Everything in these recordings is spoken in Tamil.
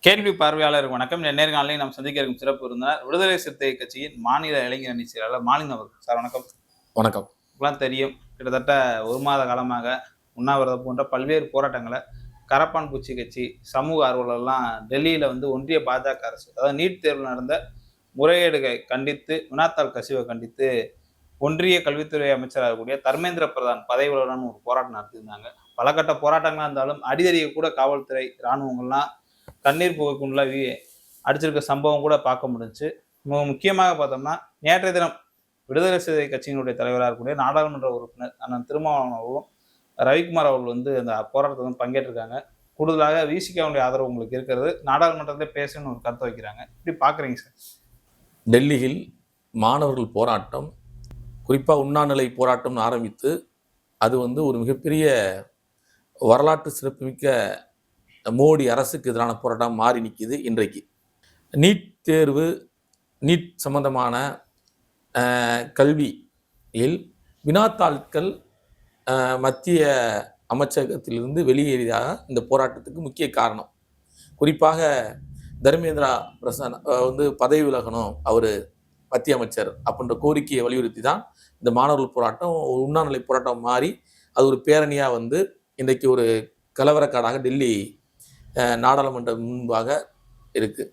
கேள்வி பார்வையாளருக்கு வணக்கம். நேர்காணலில் நாம் சந்திக்க இருக்கும் சிறப்பு விருந்தினர் விடுதலை சிறுத்தை கட்சியின் மாநில இளைஞர் அணி செயலாளர் மாலின் அவர்கள். சார் வணக்கம். வணக்கம். இப்பெல்லாம் தெரியும், கிட்டத்தட்ட ஒரு மாத காலமாக உண்ணாவிரதம் போன்ற பல்வேறு போராட்டங்களை கரப்பான் பூச்சி கட்சி சமூக ஆர்வலர்லாம் டெல்லியில் ஒன்றிய பாஜக அரசு, அதாவது நீட் தேர்வில் நடந்த முறைகேடுகளை கண்டித்து, வினாத்தாள் கசிவை கண்டித்து ஒன்றிய கல்வித்துறை அமைச்சராக கூடிய தர்மேந்திர பிரதான் பதவி விலகணும்னு ஒரு போராட்டம் நடத்தியிருந்தாங்க. பல கட்ட போராட்டங்களாக இருந்தாலும் அடிதடியை கூட காவல்துறை இராணுவங்கள்லாம் கண்ணீர் புகைக்குள்ள அடிச்சிருக்க சம்பவம் கூட பார்க்க முடிஞ்சு. முக்கியமாக பார்த்தோம்னா, நேற்றைய தினம் விடுதலை சிறுத்தை கட்சியினுடைய தலைவராக இருக்கக்கூடிய நாடாளுமன்ற உறுப்பினர் அண்ணன் திருமாவளவனும் ரவிக்குமார் அவர்கள் அந்த போராட்டத்தில் பங்கேற்றிருக்காங்க. கூடுதலாக விசிகாவுடைய ஆதரவு உங்களுக்கு இருக்கிறது, நாடாளுமன்றத்திலே பேசணும்னு ஒரு கருத்தை வைக்கிறாங்க. இப்படி பார்க்குறீங்க சார்? டெல்லியில் மாணவர்கள் போராட்டம், குறிப்பாக உண்ணாநிலை போராட்டம்னு ஆரம்பித்து அது ஒரு மிகப்பெரிய வரலாற்று சிறப்புமிக்க மோடி அரசுக்கு எதிரான போராட்டம் மாறி நிற்கிது. இன்றைக்கு நீட் தேர்வு, நீட் சம்பந்தமான கல்வியில் வினாத்தாள்கள் மத்திய அமைச்சகத்திலிருந்து வெளியேறியதாக இந்த போராட்டத்துக்கு முக்கிய காரணம். குறிப்பாக தர்மேந்திரா பிரதான் பதவி விலகணும், அவர் மத்திய அமைச்சர் அப்படின்ற கோரிக்கையை வலியுறுத்தி தான் இந்த மாணவர்கள் போராட்டம் உண்ணாநிலை போராட்டம் மாறி அது ஒரு பேரணியாக இன்றைக்கு ஒரு கலவரக்காடாக டெல்லி நாடாளுமன்றம் முன்பாக இருக்கு.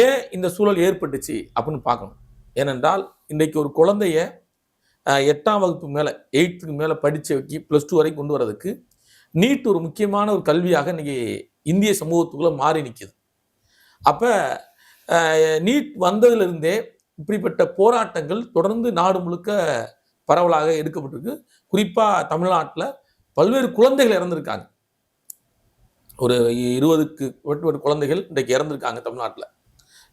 ஏன் இந்த சூழல் ஏற்பட்டுச்சு அப்படின்னு பார்க்கணும். ஏனென்றால் இன்றைக்கு ஒரு குழந்தைய 8ஆம் வகுப்பு மேலே 8க்கு மேலே படித்து வைக்கி +2 வரைக்கும் கொண்டு வரதுக்கு நீட் ஒரு முக்கியமான ஒரு கல்வியாக இன்னைக்கு இந்திய சமூகத்துக்குள்ளே மாறி நிற்கிது. அப்போ நீட் வந்ததுலேருந்தே இப்படிப்பட்ட போராட்டங்கள் தொடர்ந்து நாடு முழுக்க பரவலாக எடுக்கப்பட்டிருக்கு. குறிப்பாக தமிழ்நாட்டில் பல்வேறு குழந்தைகள் இறந்துருக்காங்க. ஒரு 20க்கு மேற்பட்ட குழந்தைகள் இன்றைக்கு இறந்துருக்காங்க தமிழ்நாட்டில்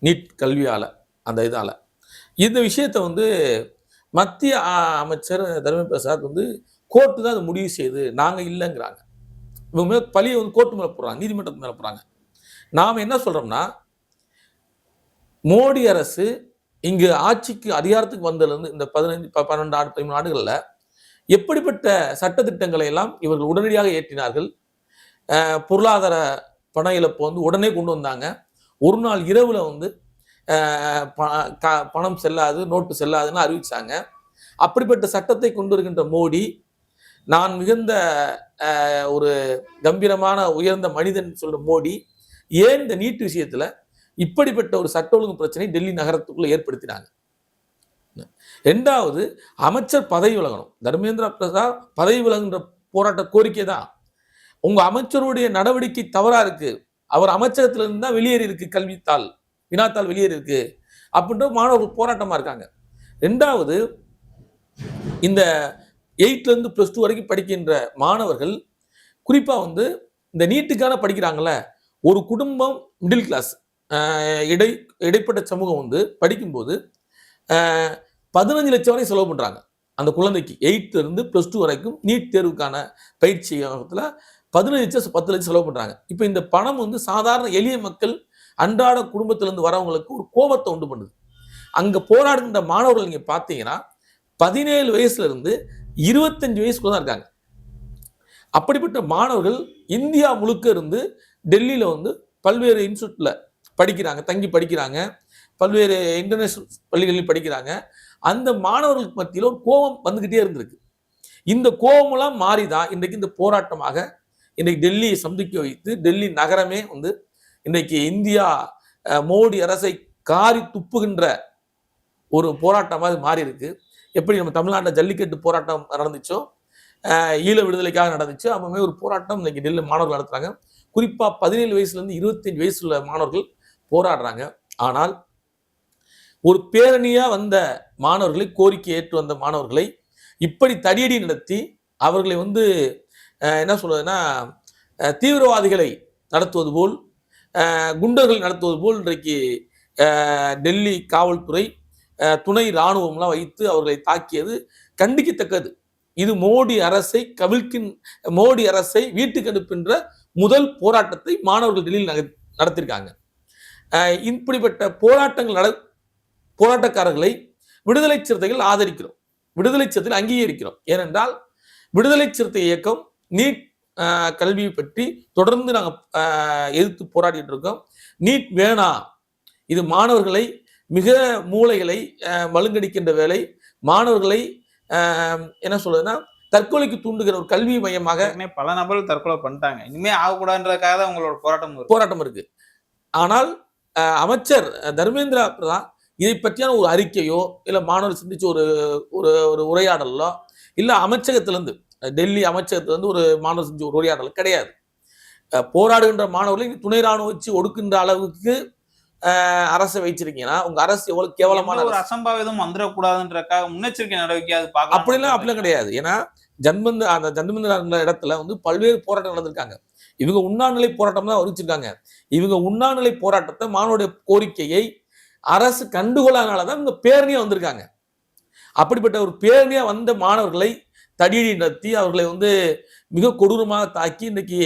நீட் கல்வியால். அந்த இதால் இந்த விஷயத்தை மத்திய அமைச்சர் தர்மேந்திர பிரசாத் கோர்ட்டு தான் அதை முடிவு செய்யுது, நாங்கள் இல்லைங்கிறாங்க. இவங்க மேலே பழியை கோர்ட்டு மேலே போடுறாங்க, நீதிமன்றத்து மேலே போடுறாங்க. நாம் என்ன சொல்கிறோம்னா, மோடி அரசு இங்கு ஆட்சிக்கு அதிகாரத்துக்கு வந்ததுலேருந்து இந்த 13 ஆண்டுகளில் எப்படிப்பட்ட சட்டத்திட்டங்களை எல்லாம் இவர்கள் உடனடியாக ஏற்றினார்கள். பொருளாதார பண இழப்பு உடனே கொண்டு வந்தாங்க. ஒரு நாள் இரவில் பணம் செல்லாது, நோட்டு செல்லாதுன்னு அறிவிச்சாங்க. அப்படிப்பட்ட சட்டத்தை கொண்டு வருகின்ற மோடி, நான் மிகுந்த ஒரு கம்பீரமான உயர்ந்த மனிதன் சொல்ற மோடி ஏன் இந்த நீட் விஷயத்துல இப்படிப்பட்ட ஒரு சட்ட ஒழுங்கு பிரச்சனை டெல்லி நகரத்துக்குள்ள ஏற்படுத்தினாங்க. 2வது, அமைச்சர் பதவி விலகணும். தர்மேந்திர பிரசாத் பதவி விலகுன்ற போராட்ட கோரிக்கை தான். உங்க அமைச்சருடைய நடவடிக்கை தவறா இருக்கு, அவர் அமைச்சகத்திலிருந்து தான் வெளியேறி இருக்கு, கல்வித்தாள் வினாத்தாள் வெளியேறி இருக்கு அப்படின்ற மாணவர்கள் போராட்டமா இருக்காங்க. 2வது, இந்த 8லேருந்து +2 வரைக்கும் படிக்கின்ற மாணவர்கள் குறிப்பா இந்த நீட்டுக்கான படிக்கிறாங்கல்ல, ஒரு குடும்பம் மிடில் கிளாஸ் இடைப்பட்ட சமூகம் படிக்கும்போது 15 லட்சம் வரை செலவு பண்றாங்க அந்த குழந்தைக்கு. 8லேருந்து +2 வரைக்கும் நீட் தேர்வுக்கான பயிற்சி 15 லட்சம் 10 லட்சம் செலவு பண்றாங்க. இப்போ இந்த பணம் சாதாரண எளிய மக்கள் அன்றாட குடும்பத்திலிருந்து வரவங்களுக்கு ஒரு கோபத்தை உண்டு பண்ணுது. அங்க போராடுகின்ற மாணவர்கள் நீங்க பார்த்தீங்கன்னா 17 வயசுல இருந்து 25 வயசுக்குள்ள தான் இருக்காங்க. அப்படிப்பட்ட மாணவர்கள் இந்தியா முழுக்க இருந்து டெல்லியில பல்வேறு இன்ஸ்டியூட்ல படிக்கிறாங்க, தங்கி படிக்கிறாங்க, பல்வேறு இன்டர்நேஷனல் பள்ளிகளில் படிக்கிறாங்க. அந்த மாணவர்களுக்கு மத்தியில் ஒரு கோபம் வந்துகிட்டே இருந்திருக்கு. இந்த கோபமெல்லாம் மாறிதான் இன்றைக்கு இந்த போராட்டமாக இன்றைக்கு டெல்லியை சந்திக்க வைத்து டெல்லி நகரமே இன்றைக்கு இந்தியா மோடி அரசை காரி துப்புகின்ற ஒரு போராட்டமாக அது மாறி இருக்கு. எப்படி நம்ம தமிழ்நாட்டில் ஜல்லிக்கட்டு போராட்டம் நடந்துச்சோ, ஈழ விடுதலைக்காக நடந்துச்சோ, அப்பவுமே ஒரு போராட்டம் இன்னைக்கு டெல்லி மாணவர்கள் நடத்துறாங்க. குறிப்பாக 17 வயசுலேருந்து 25 வயசு உள்ள மாணவர்கள் போராடுறாங்க. ஆனால் ஒரு பேரணியா வந்த மாணவர்களை, கோரிக்கை ஏற்று வந்த மாணவர்களை இப்படி தடியடி நடத்தி அவர்களை என்ன சொல்றதுன்னா, தீவிரவாதிகளை நடத்துவது போல், குண்டர்கள் நடத்துவது போல் இன்றைக்கு டெல்லி காவல்துறை, துணை இராணுவம்லாம் வைத்து அவர்களை தாக்கியது கண்டிக்கத்தக்கது. இது மோடி அரசை வீட்டுக்கு அனுப்புகின்ற முதல் போராட்டத்தை மாணவர்கள் டெல்லியில் நடத்திருக்காங்க. இப்படிப்பட்ட போராட்டக்காரர்களை விடுதலை சிறுத்தைகள் ஆதரிக்கிறோம், விடுதலை சிறுத்தைகள் அங்கீகரிக்கிறோம். ஏனென்றால் விடுதலை சிறுத்தை இயக்கம் நீட் கல்வியை பற்றி தொடர்ந்து நாங்கள் எதிர்த்து போராடிட்டு இருக்கோம். நீட் வேணாம், இது மாணவர்களை மிக மூளைகளை மழுங்கடிக்கின்ற வேலை, மாணவர்களை என்ன சொல்றதுன்னா தற்கொலைக்கு தூண்டுகிற ஒரு கல்வி மையமாக பல நபர்கள் தற்கொலை பண்ணிட்டாங்க. இனிமே ஆகக்கூடாதுன்றதுக்காக தான் உங்களோட போராட்டம் இருக்கு. ஆனால் அமைச்சர் தர்மேந்திரா பிரதான் இதை பற்றியான ஒரு அறிக்கையோ இல்ல மாணவர்கள் சிந்திச்ச ஒரு ஒரு உரையாடலோ இல்ல அமைச்சகத்திலிருந்து டெல்லி அமைச்சகத்திலிருந்து ஒரு மாணவர் செஞ்ச ஒரு உரையாடல் கிடையாது. போராடுகின்ற மாணவர்களை துணை ராணுவம் வச்சு ஒடுக்கின்ற அளவுக்கு அரசை வைச்சிருக்கீங்கன்னா உங்க அரசு எவ்வளவு கேவலமான ஒரு அசம்பாவிதம் வந்துடக்கூடாதுன்றக்காக முன்னெச்சரிக்கை நடவடிக்கை அது அப்படிலாம் கிடையாது. ஏன்னா அந்த ஜன்மந்திர இடத்துல வந்து பல்வேறு போராட்டம் நடந்திருக்காங்க. இவங்க உண்ணாநிலை போராட்டம் தான் அறிவிச்சிருக்காங்க. இவங்க உண்ணாநிலை போராட்டத்தை மாணவருடைய கோரிக்கையை அரசு கண்டுகொள்ளாதனாலதான் இவங்க பேரணியா வந்திருக்காங்க. அப்படிப்பட்ட ஒரு பேரணியா வந்த மாணவர்களை தடியடி நடத்தி அவர்களை வந்து மிக கொடூரமாக தாக்கி இன்னைக்கு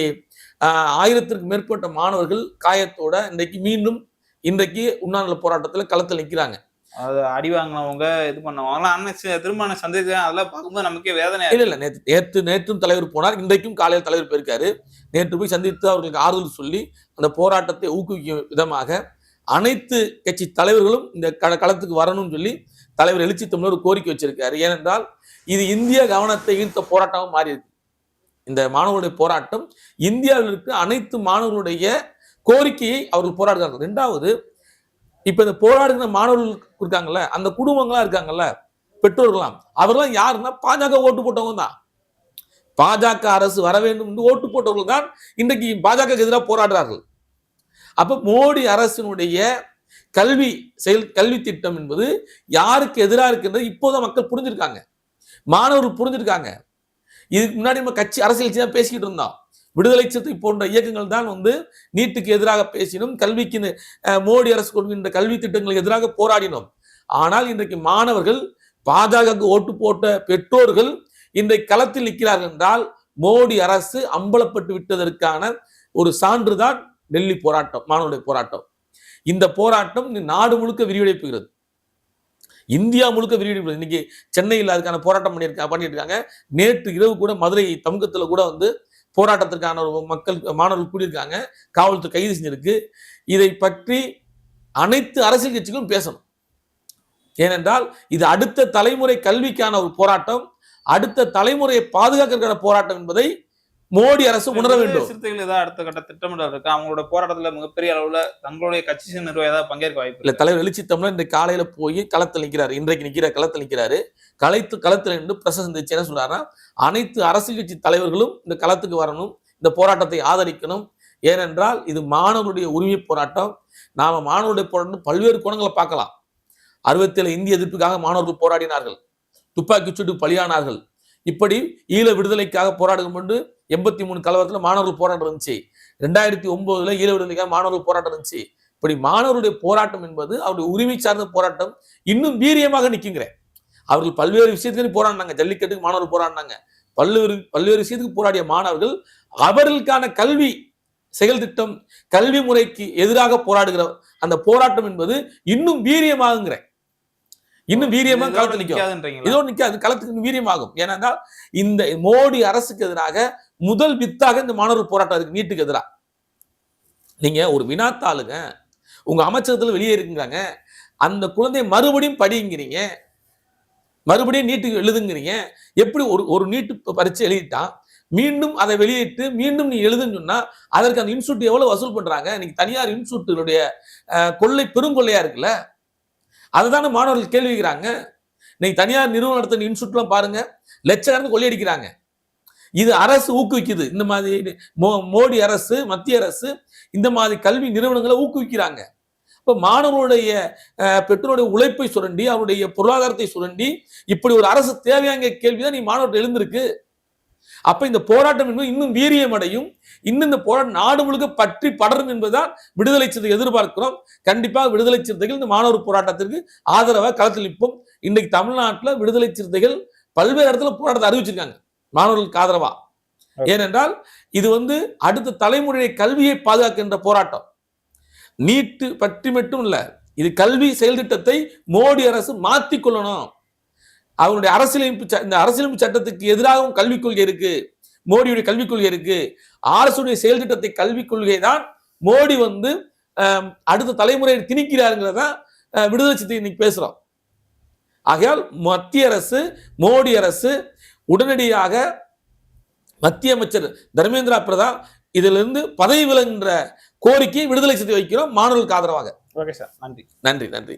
1000த்திற்கு மேற்பட்ட மாணவர்கள் காயத்தோட இன்றைக்கு உண்ணாநிலை போராட்டத்துல களத்தில் நிற்கிறாங்க. அது அடி வாங்கினவங்க இது பண்ணவங்க திரும்ப சந்தேக அதெல்லாம் பார்க்கும்போது நமக்கே வேதனை. இல்ல நேற்றும் தலைவர் போனார், இன்றைக்கும் காலையில் தலைவர் போயிருக்காரு. நேற்று போய் சந்தித்து அவர்களுக்கு ஆறுதல் சொல்லி அந்த போராட்டத்தை ஊக்குவிக்கும் விதமாக அனைத்து கட்சி தலைவர்களும் இந்த களத்துக்கு வரணும்னு சொல்லி தலைவர் எழுச்சி தமிழர் ஒரு கோரிக்கை வச்சிருக்காரு. ஏனென்றால் இது இந்திய கவனத்தை ஈர்த்த போராட்டமாக மாறி இருக்கு. இந்த மாணவர்களுடைய போராட்டம் இந்தியாவில் இருக்க அனைத்து மாணவர்களுடைய கோரிக்கையை அவர்கள் போராடுகிறார்கள். 2வது, இப்ப இந்த போராடுகிற மாணவர்கள் இருக்காங்கல்ல, அந்த குடும்பங்களா இருக்காங்கல்ல, பெற்றோர்களாம், அவர்களாம் யாருன்னா பாஜக ஓட்டு போட்டவங்க தான். பாஜக அரசு வர வேண்டும் என்று ஓட்டு போட்டவர்கள் தான் இன்றைக்கு பாஜக எதிராக போராடுறார்கள். அப்ப மோடி அரசினுடைய கல்வி திட்டம் என்பது யாருக்கு எதிராக இருக்கின்றது இப்போதான் மக்கள் புரிஞ்சிருக்காங்க, மாணவர்கள் புரிஞ்சிருக்காங்க. இதுக்கு முன்னாடி நம்ம கட்சி அரசியல் தான் பேசிக்கிட்டு இருந்தோம். விடுதலை சிறுத்தை போன்ற இயக்கங்கள் தான் வந்து நீட்டுக்கு எதிராக பேசினோம், கல்விக்கு மோடி அரசு கொள்கின்ற கல்வி திட்டங்களுக்கு எதிராக போராடினோம். ஆனால் இன்றைக்கு மாணவர்கள், பாஜக ஓட்டு போட்ட பெற்றோர்கள் இன்றைக்கு களத்தில் நிற்கிறார்கள் என்றால் மோடி அரசு அம்பலப்பட்டு விட்டதற்கான ஒரு சான்றுதான் டெல்லி போராட்டம், மாணவருடைய போராட்டம். இந்த போராட்டம் நாடு முழுக்க விரிவடைப்புகிறது, இந்தியா முழுக்க விரிவடைப்பு. இன்னைக்கு சென்னையில் அதுக்கான போராட்டம் பண்ணிட்டு இருக்காங்க. நேற்று இரவு கூட மதுரை தமுகத்துல கூட வந்து போராட்டத்திற்கான ஒரு மாணவர்கள் கூடியிருக்காங்க, காவல்துறை கைது செஞ்சிருக்கு. இதை பற்றி அனைத்து அரசியல் கட்சிகளும் பேசணும். ஏனென்றால் இது அடுத்த தலைமுறை கல்விக்கான ஒரு போராட்டம், அடுத்த தலைமுறையை பாதுகாக்கிறதுக்கான போராட்டம் என்பதை மோடி அரசு உணர வேண்டும். சிறுத்தைகள் ஏதாவது அடுத்த கட்ட திட்டமிடல் இருக்கு? அவங்களோட போராட்டத்துல மிகப்பெரிய அளவுல தங்களுடைய கட்சி நிர்வாகம் ஏதாவது பங்கேற்க வாய்ப்பு இல்ல? தலைவர் எழுச்சி தமிழர் இன்றைக்கு காலையில போய் களத்தில் நிற்கிறாரு, களத்தில் நிற்கிறாரு. களத்தில் நின்று பிரச சந்திச்சு என்ன சொல்றாருன்னா, அனைத்து அரசியல் கட்சி தலைவர்களும் இந்த களத்துக்கு வரணும், இந்த போராட்டத்தை ஆதரிக்கணும். ஏனென்றால் இது மாணவர்களுடைய உரிமை போராட்டம். நாம மாணவருடைய போராட்டம் பல்வேறு கோணங்களை பார்க்கலாம். 67 இந்திய எதிர்ப்புக்காக மாணவர்கள் போராடினார்கள், துப்பாக்கி சூட்டு பலியானார்கள். இப்படி ஈழ விடுதலைக்காக போராடும் கொண்டு 83 கலவரத்தில் மாணவர்கள் போராட்டம் இருந்துச்சு. 2009 ஈழ விடுதலைக்காக மாணவர்கள் போராட்டம் இருந்துச்சு. இப்படி மாணவருடைய போராட்டம் என்பது அவருடைய உரிமை சார்ந்த போராட்டம் இன்னும் வீரியமாக நிற்குங்கிறேன். அவர்கள் பல்வேறு விஷயத்துக்கு போராடினாங்க, ஜல்லிக்கட்டுக்கு மாணவர்கள் போராடினாங்க, பல்வேறு விஷயத்துக்கு போராடிய மாணவர்கள் அவர்களுக்கான கல்வி செயல் திட்டம், கல்வி முறைக்கு எதிராக போராடுகிற அந்த போராட்டம் என்பது இன்னும் வீரியமாகுங்கிறேன். இன்னும் வீரியமா களத்தில் நிற்கும், இதோ நிற்காது, களத்துக்கு வீரியமாகும். ஏனென்றால் இந்த மோடி அரசுக்கு எதிராக முதல் வித்தாக இந்த மாணவர் போராட்டம் இருக்கு. நீட்டுக்கு எதிராக நீங்க ஒரு வினாத்தாளுங்க உங்க அமைச்சகத்துல வெளியே இருக்குங்கிறாங்க, அந்த குழந்தைய மறுபடியும் படிங்கிறீங்க, மறுபடியும் நீட்டுக்கு எழுதுங்கிறீங்க. எப்படி ஒரு நீட்டு பரீட்சை எழுதிட்டான், மீண்டும் அதை வெளியிட்டு மீண்டும் நீ எழுதுன்னு சொன்னா அதற்கு அந்த இன்ஸ்டியூட் எவ்வளவு வசூல் பண்றாங்க? இன்னைக்கு தனியார் இன்ஸ்டியூட்டுடைய கொள்ளை பெருங்கொள்ளையா இருக்குல்ல, அதுதானே மாணவர்கள் கேள்வி கேட்கிறாங்க. இன்னைக்கு தனியார் நிறுவனம் நடத்தின இன்ஸ்டியூட்லாம் பாருங்க, லட்சக்கணக்கில் கொள்ளையடிக்கிறாங்க. இது அரசு ஊக்குவிக்குது. இந்த மாதிரி மோடி அரசு, மத்திய அரசு இந்த மாதிரி கல்வி நிறுவனங்களை ஊக்குவிக்கிறாங்க. இப்ப மாணவர்களுடைய பெற்றோருடைய உழைப்பை சுரண்டி, அவருடைய பொருளாதாரத்தை சுரண்டி இப்படி ஒரு அரசு தேவையான கேள்விதான் நீ மாணவர்கள் எழுந்திருக்கு. அப்ப இந்த போராட்டம் என்பது இன்னும் வீரியம் அடையும், இன்னும் இந்த போராட்டம் நாடு முழுக்க பற்றி படரும் என்பதுதான் விடுதலை சிறுத்தை எதிர்பார்க்கிறோம். கண்டிப்பாக விடுதலை சிறுத்தைகள் இந்த மாணவர் போராட்டத்திற்கு ஆதரவாக களத்தில் நிற்போம். இன்றைக்கு தமிழ்நாட்டில் விடுதலை சிறுத்தைகள் பல்வேறு இடத்துல போராட்டத்தை அறிவிச்சிருக்காங்க மாணவர்களுக்கு ஆதரவா. ஏனென்றால் இது வந்து அடுத்த தலைமுறையை கல்வியை பாதுகாக்கின்ற போராட்டம். நீட்டு பற்றி மட்டும் இல்ல, இது கல்வி செயல் திட்டத்தை மோடி அரசு மாற்றிக்கொள்ளணும். அவருடைய அரசியலமைப்பு சட்டத்துக்கு எதிராகவும் கல்விக் கொள்கை இருக்கு. மோடியுடைய கல்விக் கொள்கை இருக்கு. அரசுடைய செயல் திட்டத்தை கல்விக் கொள்கை தான் மோடி வந்து அடுத்த தலைமுறையை திணிக்கிறாருங்கிறத விடுதலை சிறுத்தை இன்னைக்கு பேசுறோம். ஆகையால் மத்திய அரசு, மோடி அரசு உடனடியாக மத்திய அமைச்சர் தர்மேந்திர பிரதான் இதிலிருந்து பதவி விலகுகின்ற கோரிக்கை விடுதலை சிறுத்தை வைக்கிறோம் மாணவர்களுக்கு ஆதரவாக. ஓகே சார், நன்றி. நன்றி.